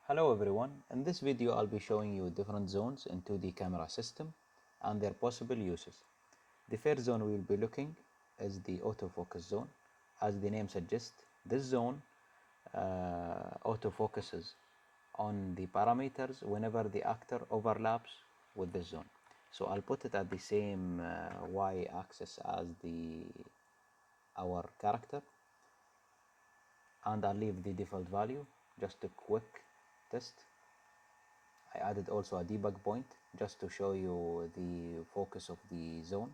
Hello everyone, in this video I'll be showing you different zones in 2D camera system and their possible uses. The first zone we will be looking is the autofocus zone. As the name suggests, this zone autofocuses on the parameters whenever the actor overlaps with this zone. So I'll put it at the same y-axis as our character, and I'll leave the default value, just a quick test. I added also a debug point just to show you the focus of the zone.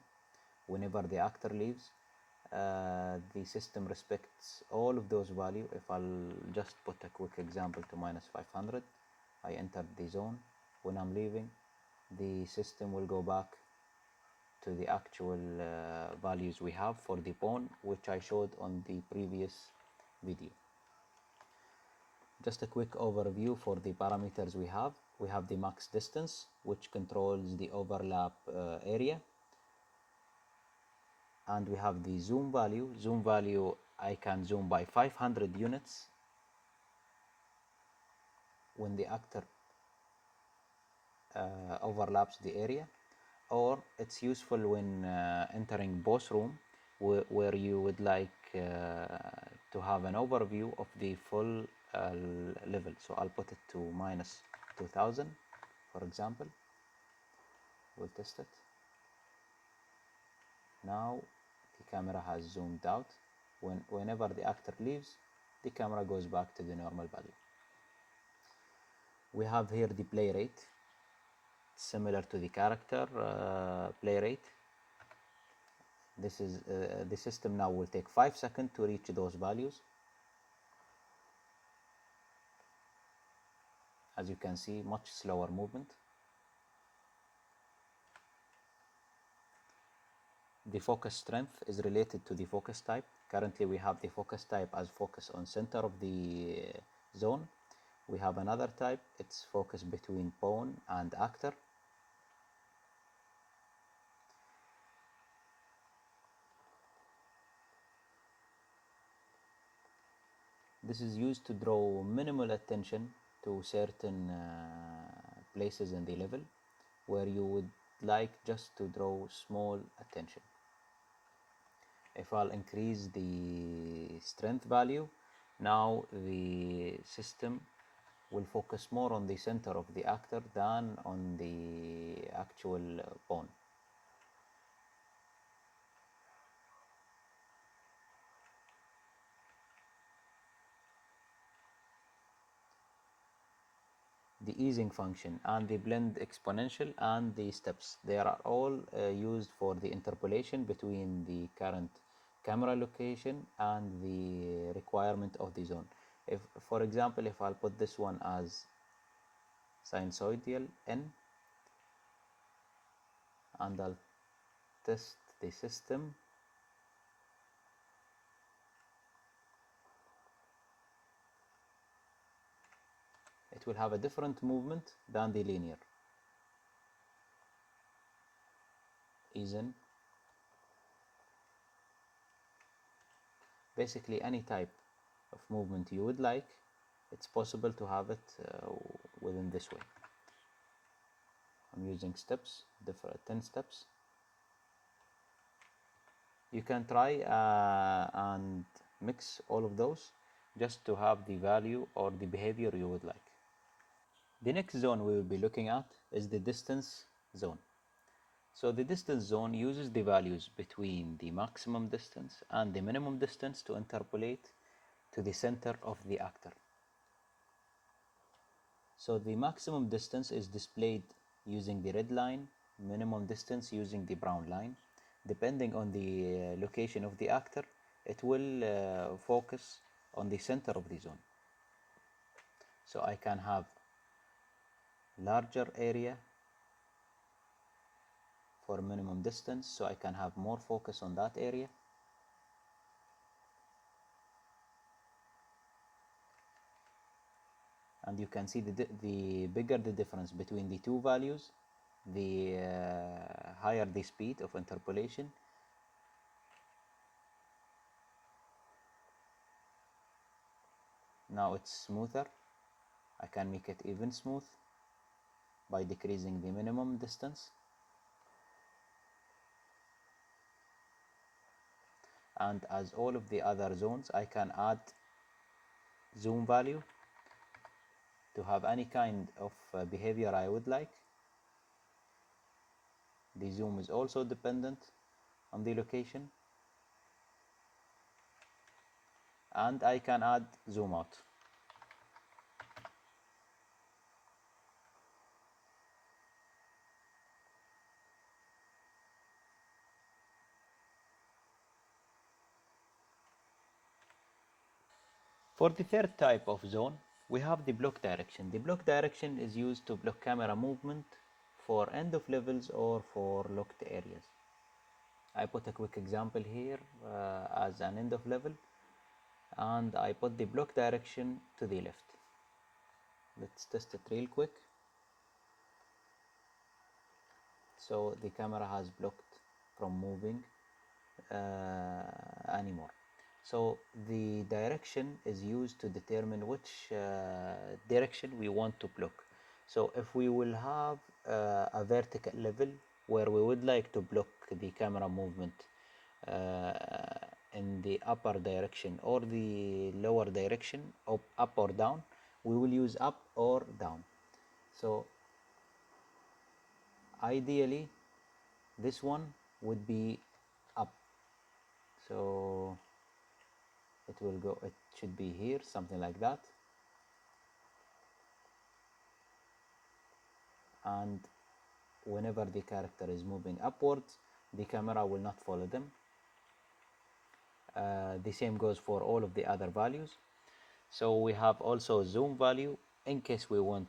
Whenever the actor leaves, the system respects all of those values. If I'll just put a quick example to minus 500, I entered the zone. When I'm leaving, the system will go back to the actual values we have for the pawn, which I showed on the previous video. Just a quick overview for the parameters we have. We have the max distance, which controls the overlap area. And we have the zoom value. Zoom value, I can zoom by 500 units when the actor overlaps the area, or it's useful when entering boss room where you would like to have an overview of the full level. So I'll put it to minus 2000 for example. We'll test it. Now the camera has zoomed out. Whenever the actor leaves, the camera goes back to the normal value. We have here the play rate, similar to the character play rate. This is the system now will take 5 seconds to reach those values. As you can see, much slower movement. The focus strength is related to the focus type. Currently we have the focus type as focus on center of the zone. We have another type, it's focus between pawn and actor. This is used to draw minimal attention to certain places in the level where you would like just to draw small attention. If I'll increase the strength value, now the system will focus more on the center of the actor than on the actual pawn. The easing function and the blend exponential and the steps, they are all used for the interpolation between the current camera location and the requirement of the zone. If, for example, if I'll put this one as sinusoidal n and I'll test the system, it will have a different movement than the linear. Easen. Basically any type of movement you would like, it's possible to have it within this way. I'm using steps, different 10 steps. You can try and mix all of those just to have the value or the behavior you would like. The next zone we will be looking at is the distance zone. So the distance zone uses the values between the maximum distance and the minimum distance to interpolate to the center of the actor. So the maximum distance is displayed using the red line, minimum distance using the brown line. Depending on the location of the actor, it will focus on the center of the zone. So I can have larger area for minimum distance, so I can have more focus on that area. And you can see the bigger the difference between the two values, the higher the speed of interpolation. Now it's smoother. I can make it even smooth by decreasing the minimum distance. And as all of the other zones, I can add zoom value to have any kind of behavior I would like. The zoom is also dependent on the location, and I can add zoom out. For the third type of zone, we have the block direction. The block direction is used to block camera movement for end of levels or for locked areas. I put a quick example here as an end of level, and I put the block direction to the left. Let's test it real quick. So the camera has blocked from moving anymore. So the direction is used to determine which direction we want to block. So if we will have a vertical level where we would like to block the camera movement in the upper direction or the lower direction, up or down, we will use up or down. So ideally this one would be up, so it will go, it should be here, something like that. And whenever the character is moving upwards, the camera will not follow them. The same goes for all of the other values. So we have also zoom value in case we want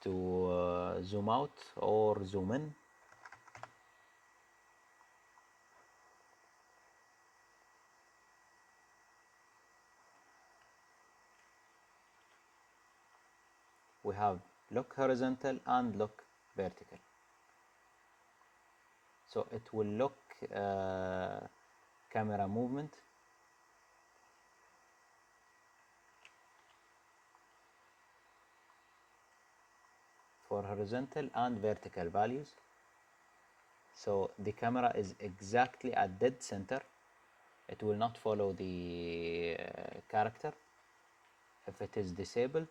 to zoom out or zoom in. We have lock horizontal and lock vertical. So it will lock camera movement for horizontal and vertical values. So the camera is exactly at dead center. It will not follow the character. If it is disabled,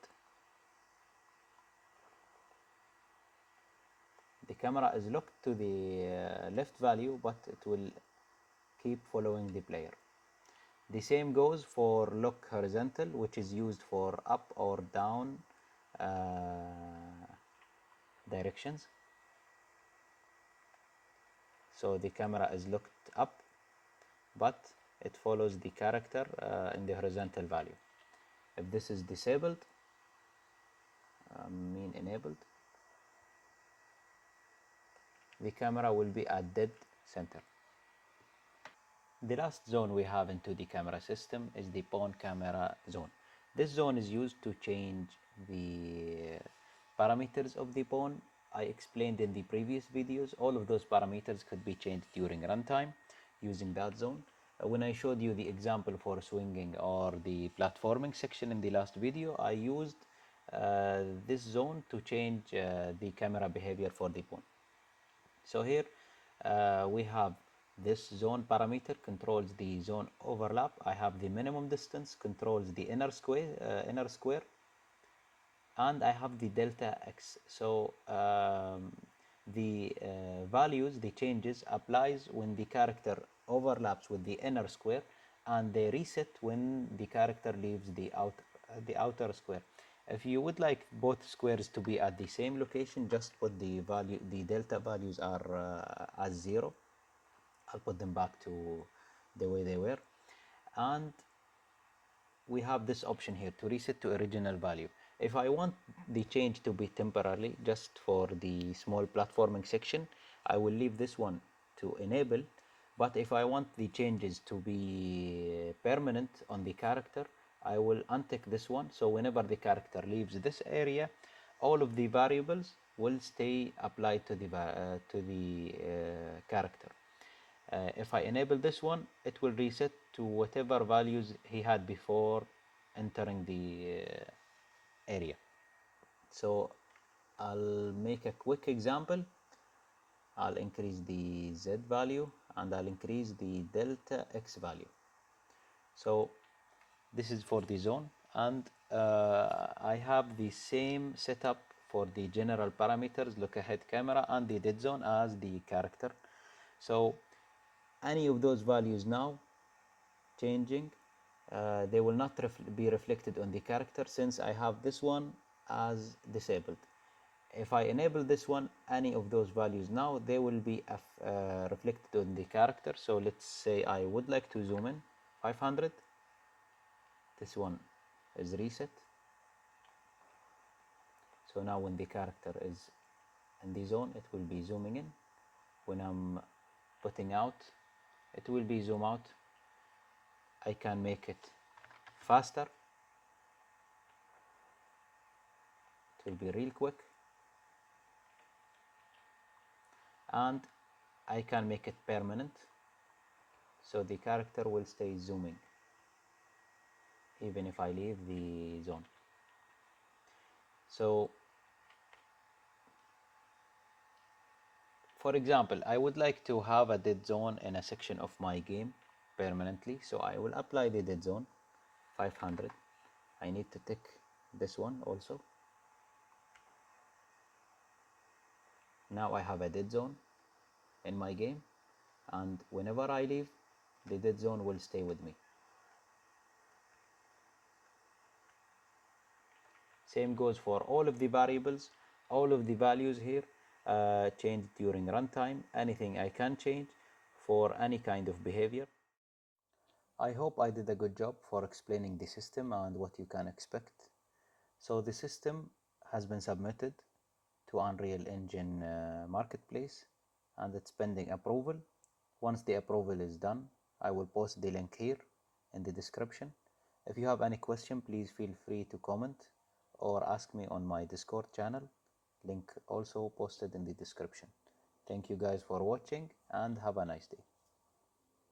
the camera is locked to the left value, but it will keep following the player. The same goes for lock horizontal, which is used for up or down directions. So the camera is locked up, but it follows the character in the horizontal value. If this is disabled, mean enabled, the camera will be at dead center. The last zone we have into the camera system is the pawn camera zone. This zone is used to change the parameters of the pawn. I explained in the previous videos, all of those parameters could be changed during runtime using that zone. When I showed you the example for swinging or the platforming section in the last video, I used this zone to change the camera behavior for the pawn. So here we have this zone parameter controls the zone overlap. I have the minimum distance controls the inner square, and I have the delta x. So the values, the changes applies when the character overlaps with the inner square, and they reset when the character leaves the outer square. If you would like both squares to be at the same location, just put the value, the delta values are as 0. I'll put them back to the way they were. And we have this option here to reset to original value. If I want the change to be temporarily, just for the small platforming section, I will leave this one to enable. But if I want the changes to be permanent on the character, I will untick this one. So whenever the character leaves this area, all of the variables will stay applied to the character. If I enable this one, it will reset to whatever values he had before entering the area. So I'll make a quick example. I'll increase the Z value and I'll increase the delta X value. So this is for the zone, and I have the same setup for the general parameters, look ahead camera and the dead zone as the character. So any of those values now changing, they will not be reflected on the character since I have this one as disabled. If I enable this one, any of those values now, they will be reflected on the character. So let's say I would like to zoom in 500. This one is reset. So now when the character is in the zone, it will be zooming in. When I'm putting out, it will be zoom out. I can make it faster. It will be real quick. And I can make it permanent. So the character will stay zooming even if I leave the zone. So for example, I would like to have a dead zone in a section of my game permanently. So I will apply the dead zone 500. I need to tick this one also. Now I have a dead zone in my game, and whenever I leave, the dead zone will stay with me. Same goes for all of the variables, all of the values here changed during runtime, anything I can change for any kind of behavior. I hope I did a good job for explaining the system and what you can expect. So the system has been submitted to Unreal Engine Marketplace and it's pending approval. Once the approval is done, I will post the link here in the description. If you have any question, please feel free to comment or ask me on my Discord channel, link also posted in the description. Thank you guys for watching and have a nice day.